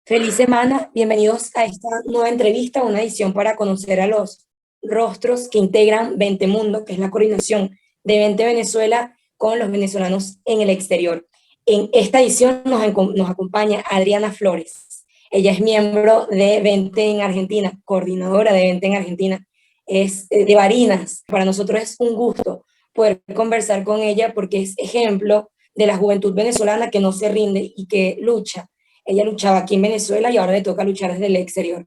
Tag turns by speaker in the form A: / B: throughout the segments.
A: Feliz semana, bienvenidos a esta nueva entrevista, una edición para conocer a los rostros que integran Vente Mundo, que es la coordinación de Vente Venezuela con los venezolanos en el exterior. En esta edición nos acompaña Adriana Flores. Ella es miembro de Vente en Argentina, coordinadora de Vente en Argentina, es de Barinas. Para nosotros es un gusto poder conversar con ella porque es ejemplo de la juventud venezolana que no se rinde y que lucha. Ella luchaba aquí en Venezuela y ahora le toca luchar desde el exterior.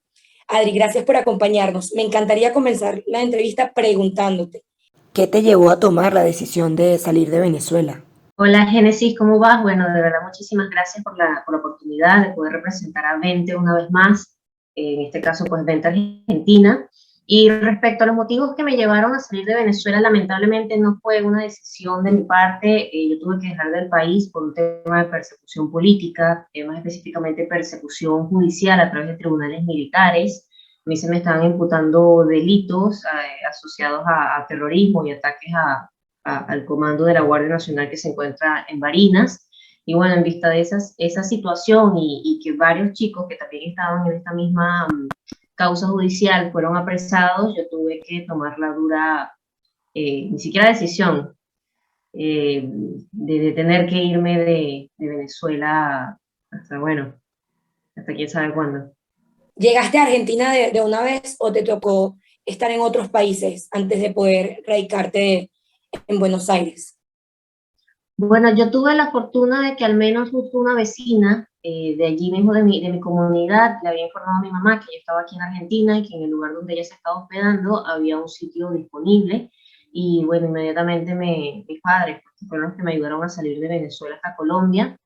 A: Adri, gracias por acompañarnos. Me encantaría comenzar la entrevista preguntándote, ¿qué te llevó a tomar la decisión de salir de Venezuela?
B: Hola Génesis, ¿cómo vas? Bueno, de verdad muchísimas gracias por la oportunidad de poder representar a Vente una vez más, en este caso pues Vente Argentina. Y respecto a los motivos que me llevaron a salir de Venezuela, lamentablemente no fue una decisión de mi parte. Yo tuve que dejar del país por un tema de persecución política, más específicamente persecución judicial a través de tribunales militares. A mí se me estaban imputando delitos asociados a terrorismo y ataques al comando de la Guardia Nacional que se encuentra en Barinas. Y bueno, en vista de esa situación y que varios chicos que también estaban en esta misma causa judicial fueron apresados, yo tuve que tomar la dura, ni siquiera decisión, de tener que irme de Venezuela hasta, bueno, hasta quién sabe cuándo.
A: ¿Llegaste a Argentina de una vez o te tocó estar en otros países antes de poder radicarte en Buenos Aires?
B: Bueno, yo tuve la fortuna de que al menos justo una vecina de allí mismo de mi comunidad le había informado a mi mamá que yo estaba aquí en Argentina y que en el lugar donde ella se estaba hospedando había un sitio disponible. Y bueno, inmediatamente mis padres pues, fueron los que me ayudaron a salir de Venezuela hasta Colombia.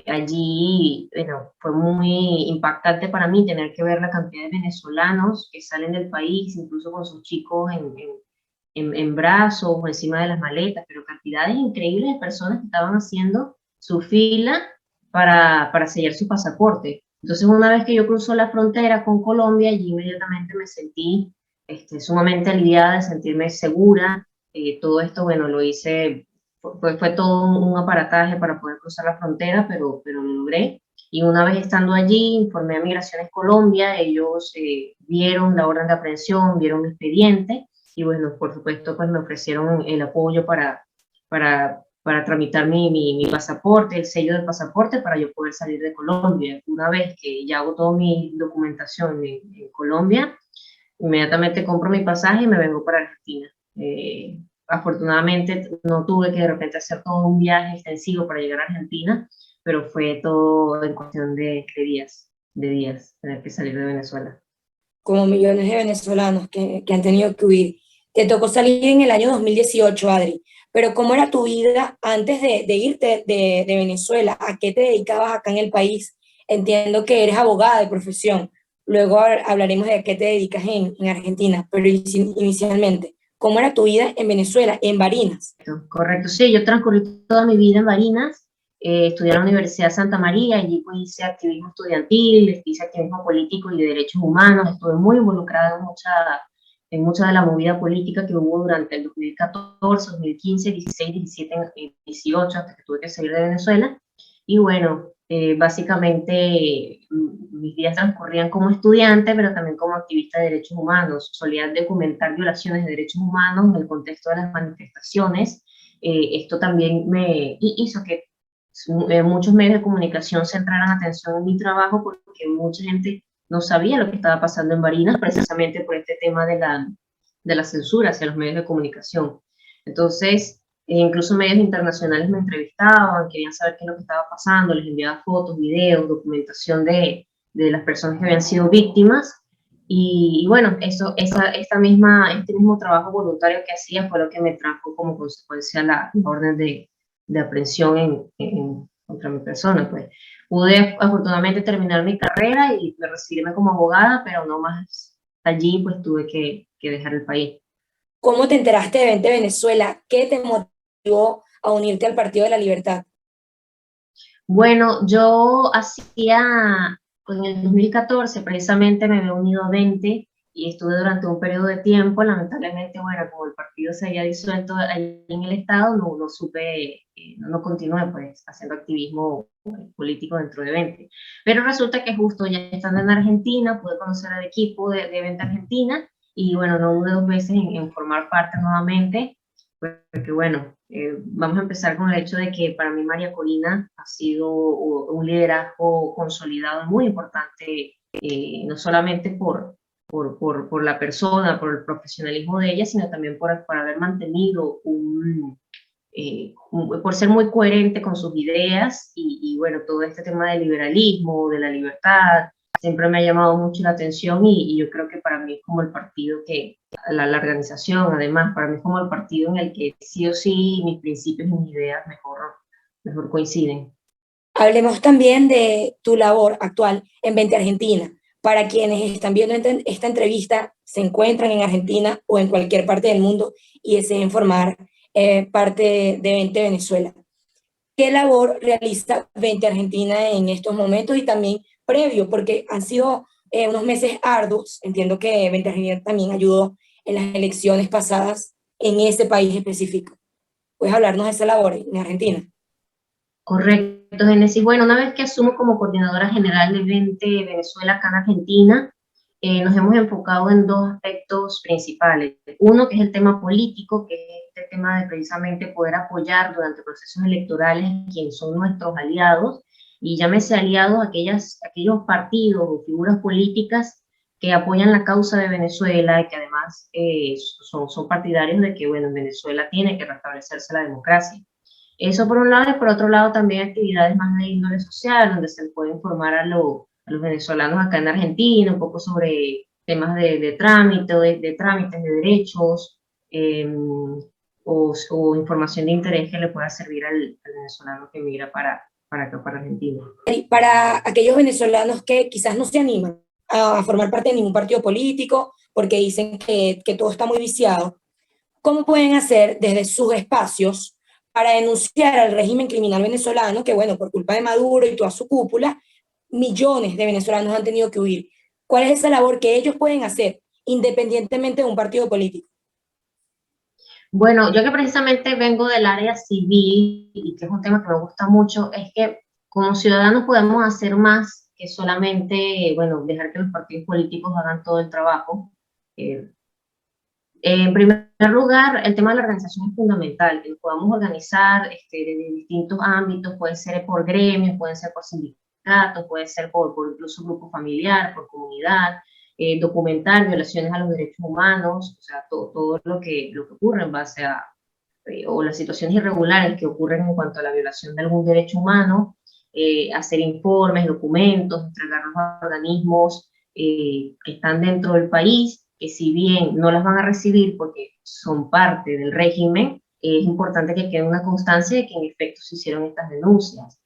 B: Allí, bueno, fue muy impactante para mí tener que ver la cantidad de venezolanos que salen del país, incluso con sus chicos en brazos o encima de las maletas, pero cantidades increíbles de personas que estaban haciendo su fila para sellar su pasaporte. Entonces, una vez que yo cruzo la frontera con Colombia, allí inmediatamente me sentí sumamente aliviada, de sentirme segura. Todo esto, bueno, lo hice, fue todo un aparataje para poder cruzar la frontera, pero lo logré. Y una vez estando allí, informé a Migraciones Colombia, ellos vieron la orden de aprehensión, vieron mi expediente, y bueno, por supuesto, pues me ofrecieron el apoyo para tramitar mi pasaporte, el sello del pasaporte para yo poder salir de Colombia. Una vez que ya hago toda mi documentación en Colombia, inmediatamente compro mi pasaje y me vengo para Argentina. Afortunadamente no tuve que de repente hacer todo un viaje extensivo para llegar a Argentina, pero fue todo en cuestión de días, tener que salir de Venezuela.
A: Como millones de venezolanos que han tenido que huir. Te tocó salir en el año 2018, Adri, pero ¿cómo era tu vida antes de irte de Venezuela? ¿A qué te dedicabas acá en el país? Entiendo que eres abogada de profesión. Luego hablaremos de a qué te dedicas en Argentina, pero inicialmente, ¿cómo era tu vida en Venezuela, en Barinas?
B: Correcto, sí, yo transcurrí toda mi vida en Barinas, estudié en la Universidad de Santa María, allí pues hice activismo estudiantil, hice activismo político y de derechos humanos, estuve muy involucrada en mucha de la movida política que hubo durante el 2014, 2015, 16, 17, 18, hasta que tuve que salir de Venezuela. Y bueno, básicamente mis días transcurrían como estudiante, pero también como activista de derechos humanos. Solía documentar violaciones de derechos humanos en el contexto de las manifestaciones. Esto también me hizo que muchos medios de comunicación centraran atención en mi trabajo porque mucha gente no sabía lo que estaba pasando en Barinas precisamente por este tema de la censura hacia los medios de comunicación. Entonces, incluso medios internacionales me entrevistaban, querían saber qué es lo que estaba pasando, les enviaba fotos, videos, documentación de las personas que habían sido víctimas. Y bueno, este mismo trabajo voluntario que hacía fue lo que me trajo como consecuencia la orden de aprehensión contra mi persona. Pues pude afortunadamente terminar mi carrera y recibirme como abogada, pero no más allí, pues tuve que dejar el país.
A: ¿Cómo te enteraste de Vente Venezuela? ¿Qué te motivó a unirte al Partido de la Libertad?
B: Bueno, yo hacía, pues en el 2014 precisamente me había unido a 20 y estuve durante un periodo de tiempo. Lamentablemente, bueno, como el partido se había disuelto ahí en el Estado, no supe, no continué pues haciendo activismo político dentro de 20. Pero resulta que justo ya estando en Argentina, pude conocer al equipo de 20 Argentina, y bueno, no dudé dos veces en formar parte nuevamente, porque bueno, vamos a empezar con el hecho de que para mí María Corina ha sido un liderazgo consolidado muy importante, no solamente por la persona, por el profesionalismo de ella, sino también por haber mantenido por ser muy coherente con sus ideas, y bueno, todo este tema del liberalismo, de la libertad, siempre me ha llamado mucho la atención, y yo creo que para mí es como el partido que, la organización además, para mí es como el partido en el que sí o sí mis principios y mis ideas mejor coinciden.
A: Hablemos también de tu labor actual en Vente Argentina. Para quienes están viendo esta entrevista, se encuentran en Argentina o en cualquier parte del mundo y deseen formar parte de Vente Venezuela. ¿Qué labor realiza Vente Argentina en estos momentos y también previo? Porque han sido unos meses arduos. Entiendo que Vente Argentina también ayudó en las elecciones pasadas en ese país específico. ¿Puedes hablarnos de esa labor en Argentina?
B: Correcto, Génesis. Bueno, una vez que asumo como coordinadora general de Vente Venezuela acá en Argentina, nos hemos enfocado en dos aspectos principales. Uno, que es el tema político, que es este tema de precisamente poder apoyar durante procesos electorales a quienes son nuestros aliados, y llámese aliados aquellos partidos o figuras políticas que apoyan la causa de Venezuela, y que además son partidarios de que, bueno, en Venezuela tiene que restablecerse la democracia. Eso por un lado, y por otro lado también actividades más de índole social, donde se puede informar a los venezolanos acá en Argentina un poco sobre temas de trámite, de trámites de derechos, o información de interés que le pueda servir al venezolano que migra para acá, para Argentina.
A: Y para aquellos venezolanos que quizás no se animan a formar parte de ningún partido político porque dicen que todo está muy viciado, ¿cómo pueden hacer desde sus espacios para denunciar al régimen criminal venezolano que, bueno, por culpa de Maduro y toda su cúpula, millones de venezolanos han tenido que huir? ¿Cuál es esa labor que ellos pueden hacer independientemente de un partido político?
B: Bueno, yo que precisamente vengo del área civil, y que es un tema que me gusta mucho, es que como ciudadanos podemos hacer más que solamente, bueno, dejar que los partidos políticos hagan todo el trabajo. Eh, en primer lugar, el tema de la organización es fundamental, que podamos organizar de distintos ámbitos, puede ser por gremios, pueden ser por sindicatos, puede ser por incluso grupo familiar, por comunidad, documentar violaciones a los derechos humanos, o sea, todo lo que ocurre en base a, o las situaciones irregulares que ocurren en cuanto a la violación de algún derecho humano, hacer informes, documentos, entregarlos a organismos que están dentro del país, que si bien no las van a recibir porque son parte del régimen, es importante que quede una constancia de que en efecto se hicieron estas denuncias.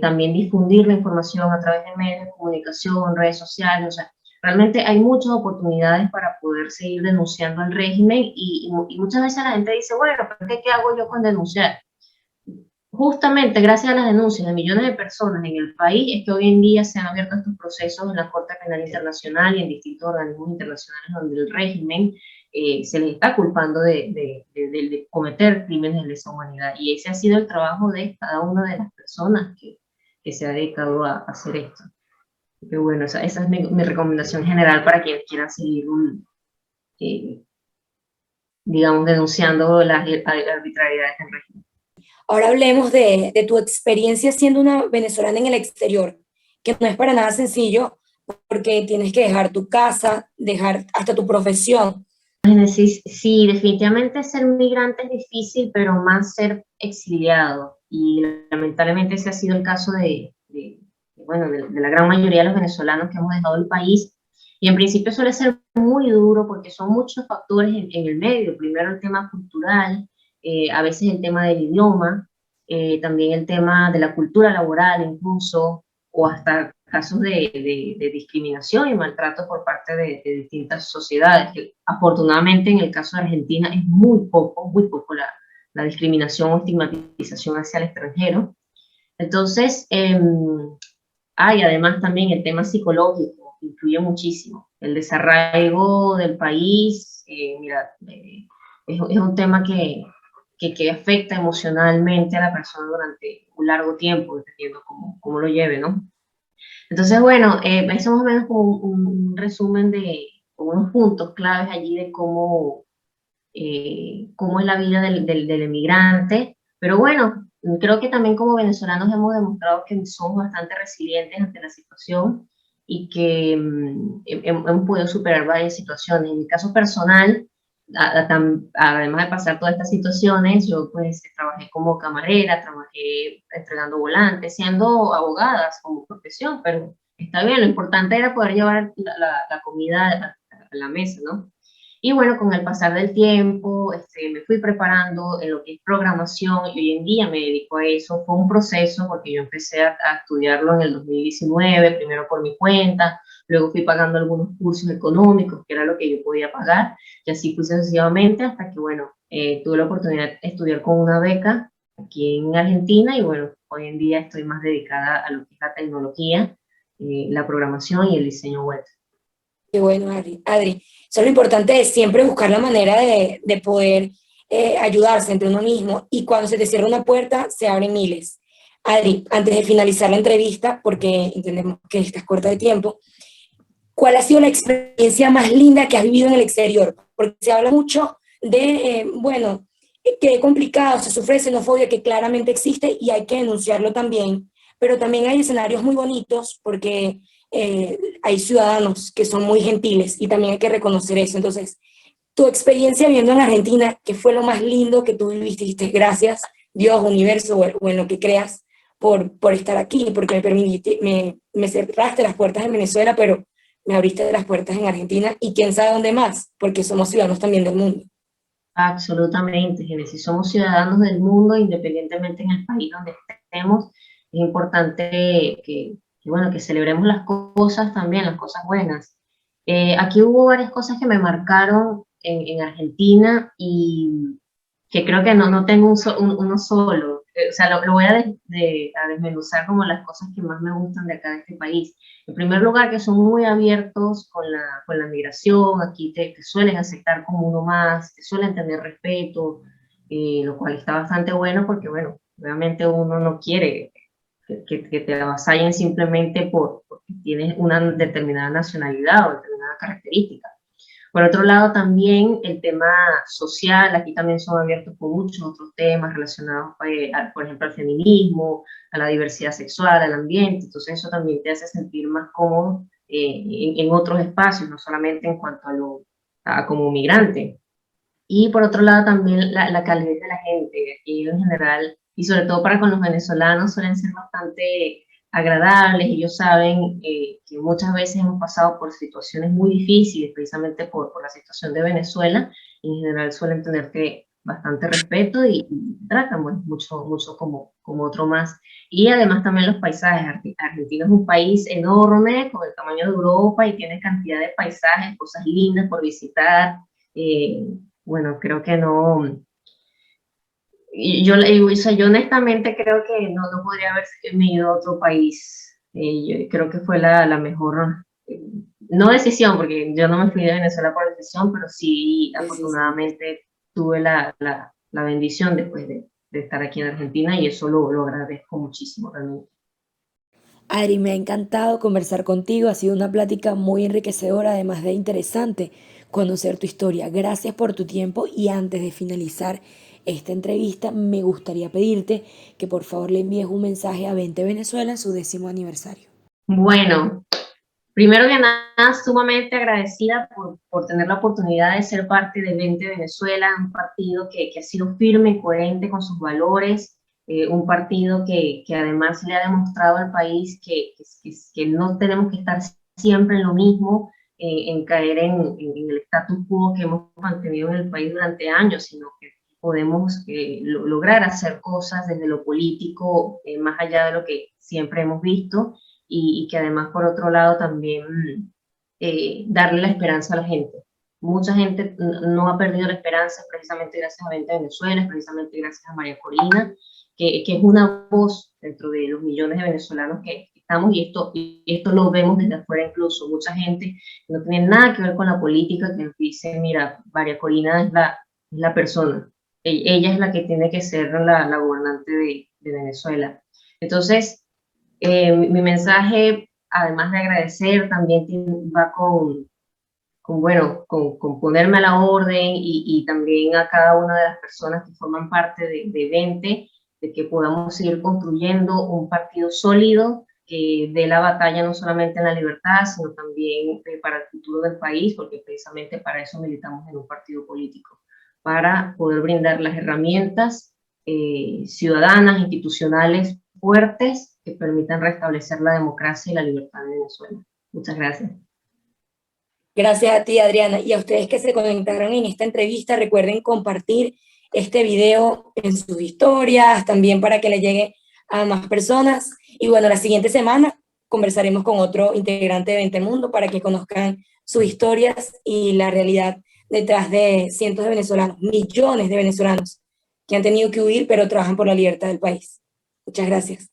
B: También difundir la información a través de medios de comunicación, redes sociales, o sea, realmente hay muchas oportunidades para poder seguir denunciando al régimen, y muchas veces la gente dice, bueno, pero ¿qué hago yo con denunciar? Justamente gracias a las denuncias de millones de personas en el país es que hoy en día se han abierto estos procesos en la Corte Penal Internacional y en distintos organismos internacionales donde el régimen se les está culpando de cometer crímenes de lesa humanidad. Y ese ha sido el trabajo de cada una de las personas que se ha dedicado a hacer esto. Pero bueno, esa es mi recomendación general para quienes quieran seguir, eh, digamos, denunciando las arbitrariedades del régimen.
A: Ahora hablemos de tu experiencia siendo una venezolana en el exterior, que no es para nada sencillo porque tienes que dejar tu casa, dejar hasta tu profesión.
B: Génesis, sí, definitivamente ser migrante es difícil, pero más ser exiliado. Y lamentablemente ese ha sido el caso bueno, de la gran mayoría de los venezolanos que hemos dejado el país. Y en principio suele ser muy duro porque son muchos factores en el medio. Primero el tema cultural, a veces el tema del idioma, también el tema de la cultura laboral incluso, o hasta casos de discriminación y maltrato por parte de distintas sociedades. Que afortunadamente en el caso de Argentina es muy poco la discriminación o estigmatización hacia el extranjero. Entonces, hay además también el tema psicológico. influye muchísimo. El desarraigo del país, mira, es un tema que afecta emocionalmente a la persona durante un largo tiempo, dependiendo cómo lo lleve, ¿no? Entonces, bueno, eso más o menos como un resumen de unos puntos claves allí de cómo es la vida del emigrante. Pero bueno, creo que también como venezolanos hemos demostrado que somos bastante resilientes ante la situación y que hemos podido superar varias situaciones. En mi caso personal, además de pasar todas estas situaciones, yo pues trabajé como camarera, trabajé entregando volantes, siendo abogadas como profesión, pero está bien, lo importante era poder llevar la comida a la mesa, ¿no? Y bueno, con el pasar del tiempo, me fui preparando en lo que es programación y hoy en día me dedico a eso. Fue un proceso porque yo empecé a estudiarlo en el 2019, primero por mi cuenta, luego fui pagando algunos cursos económicos, que era lo que yo podía pagar, y así fui sucesivamente hasta que, bueno, tuve la oportunidad de estudiar con una beca aquí en Argentina y bueno, hoy en día estoy más dedicada a lo que es la tecnología, la programación y el diseño web.
A: Qué bueno, Adri. Adri, eso es lo importante de siempre buscar la manera de poder ayudarse entre uno mismo y cuando se te cierra una puerta, se abren miles. Adri, antes de finalizar la entrevista, porque entendemos que estás corta de tiempo, ¿cuál ha sido la experiencia más linda que has vivido en el exterior? Porque se habla mucho de, bueno, que es complicado, se sufre de xenofobia que claramente existe y hay que denunciarlo también, pero también hay escenarios muy bonitos porque hay ciudadanos que son muy gentiles y también hay que reconocer eso. Entonces, tu experiencia viviendo en Argentina, ¿qué fue lo más lindo que tú viviste? Dijiste, gracias, Dios, universo o en lo que creas por estar aquí, porque me permitiste, me cerraste las puertas en Venezuela, pero me abriste las puertas en Argentina y quién sabe dónde más, porque somos ciudadanos también del mundo.
B: Absolutamente, Génesis. Somos ciudadanos del mundo, independientemente en el país donde estemos. Es importante bueno, que celebremos las cosas también, las cosas buenas. Aquí hubo varias cosas que me marcaron en Argentina y que creo que no tengo uno solo. O sea, lo voy a desmenuzar como las cosas que más me gustan de acá de este país. En primer lugar, que son muy abiertos con la migración, aquí te suelen aceptar como uno más, te suelen tener respeto, lo cual está bastante bueno porque, bueno, obviamente uno no quiere que te avasallen simplemente porque tienes una determinada nacionalidad o determinada característica. Por otro lado, también el tema social, aquí también son abiertos con muchos otros temas relacionados, por ejemplo, al feminismo, a la diversidad sexual, al ambiente, entonces eso también te hace sentir más cómodo en otros espacios, no solamente en cuanto a como migrante. Y por otro lado también la calidez de la gente, aquí en general, y sobre todo para con los venezolanos, suelen ser bastante agradables. Ellos saben que muchas veces hemos pasado por situaciones muy difíciles, precisamente por la situación de Venezuela, y en general suelen tenerte bastante respeto y tratan pues, mucho como otro más. Y además también los paisajes. Argentina es un país enorme, con el tamaño de Europa, y tiene cantidad de paisajes, cosas lindas por visitar. Eh, bueno, creo que no, o sea, yo honestamente creo que no podría haberme ido a otro país. Yo creo que fue la mejor, no decisión, porque yo no me fui de Venezuela por decisión, pero sí,
A: Sí, sí, sí.
B: afortunadamente tuve la bendición después de estar aquí en Argentina y eso lo agradezco muchísimo realmente.
A: Adri, me ha encantado conversar contigo, ha sido una plática muy enriquecedora, además de interesante conocer tu historia. Gracias por tu tiempo y antes de finalizar esta entrevista, me gustaría pedirte que por favor le envíes un mensaje a 20 Venezuela en su 10º aniversario.
B: Bueno, primero que nada, sumamente agradecida por tener la oportunidad de ser parte de 20 Venezuela, un partido que ha sido firme y coherente con sus valores, un partido que además le ha demostrado al país que no tenemos que estar siempre en lo mismo, en caer en el status quo que hemos mantenido en el país durante años, sino que podemos lograr hacer cosas desde lo político, más allá de lo que siempre hemos visto y que además por otro lado también darle la esperanza a la gente. Mucha gente no ha perdido la esperanza precisamente gracias a 20 Venezuela, precisamente gracias a María Corina, que es una voz dentro de los millones de venezolanos que estamos, y esto lo vemos desde afuera incluso, mucha gente que no tiene nada que ver con la política, que nos dice, mira, María Corina es la persona, ella es la que tiene que ser la gobernante de Venezuela. Entonces, mi mensaje, además de agradecer, también va bueno, con ponerme a la orden y también a cada una de las personas que forman parte de 20, de que podamos seguir construyendo un partido sólido que dé la batalla no solamente en la libertad, sino también para el futuro del país, porque precisamente para eso militamos en un partido político, para poder brindar las herramientas ciudadanas, institucionales fuertes que permitan restablecer la democracia y la libertad en Venezuela. Muchas gracias.
A: Gracias a ti, Adriana, y a ustedes que se conectaron en esta entrevista. Recuerden compartir este video en sus historias, también para que le llegue a más personas. Y bueno, la siguiente semana conversaremos con otro integrante de 20 Mundo para que conozcan sus historias y la realidad detrás de cientos de venezolanos, millones de venezolanos que han tenido que huir, pero trabajan por la libertad del país. Muchas gracias.